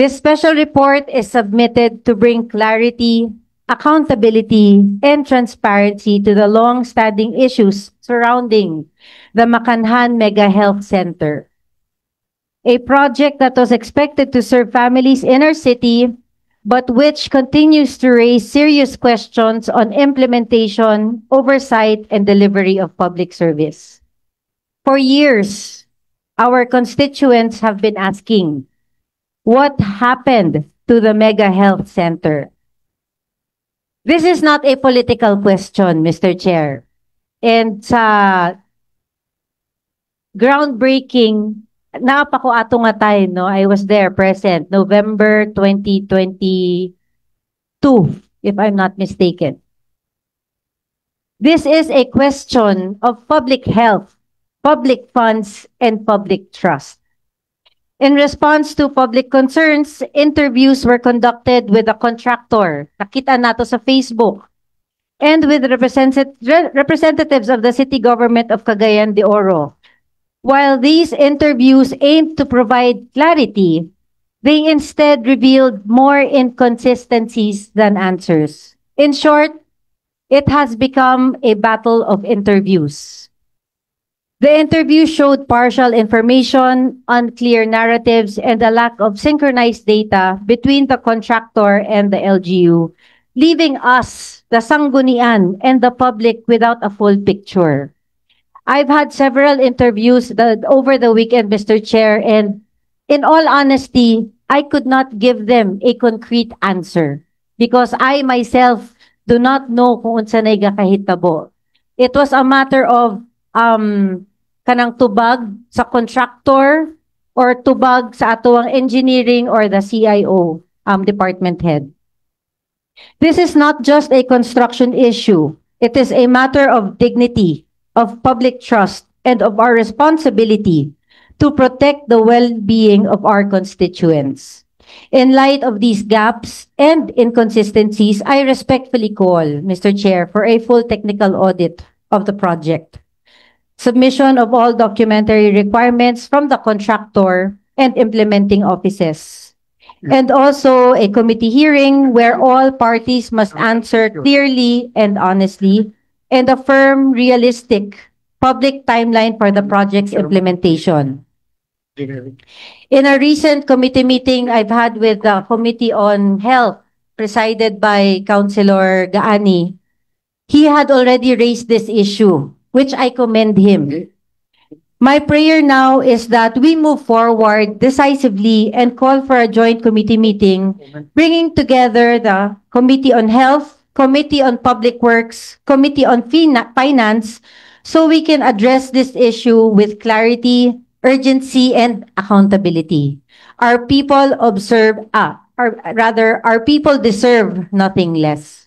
This special report is submitted to bring clarity, accountability, and transparency to the long-standing issues surrounding the Makanhan Mega Health Center, a project that was expected to serve families in our city, but which continues to raise serious questions on implementation, oversight, and delivery of public service. For years, our constituents have been asking, what happened to the Mega Health Center? This is not a political question, Mr. Chair. And sa groundbreaking, napakuato nga tayo, no? I was there present, November 2022, if I'm not mistaken. This is a question of public health, public funds, and public trust. In response to public concerns, interviews were conducted with the contractor, nakita nato sa Facebook, and with representatives of the city government of Cagayan de Oro. While these interviews aimed to provide clarity, they instead revealed more inconsistencies than answers. In short, it has become a battle of interviews. The interview showed partial information, unclear narratives, and a lack of synchronized data between the contractor and the LGU, leaving us, the Sanggunian, and the public without a full picture. I've had several interviews over the weekend, Mr. Chair, and in all honesty, I could not give them a concrete answer because I myself do not know kung unsa nay gakahitabo. It was a matter of kanang tubag sa contractor or tubag sa atuang engineering or the CIO department head. This is not just a construction issue. It is a matter of dignity, of public trust, and of our responsibility to protect the well-being of our constituents. In light of these gaps and inconsistencies, I respectfully call, Mr. Chair, for a full technical audit of the project, submission of all documentary requirements from the contractor and implementing offices, and also a committee hearing where all parties must answer clearly and honestly, and a firm, realistic, public timeline for the project's implementation. In a recent committee meeting I've had with the Committee on Health, presided by Councilor Gaani, he had already raised this issue, which I commend him. My prayer now is that we move forward decisively and call for a joint committee meeting, bringing together the Committee on Health, Committee on Public Works, Committee on Finance, so we can address this issue with clarity, urgency, and accountability. Our people deserve nothing less.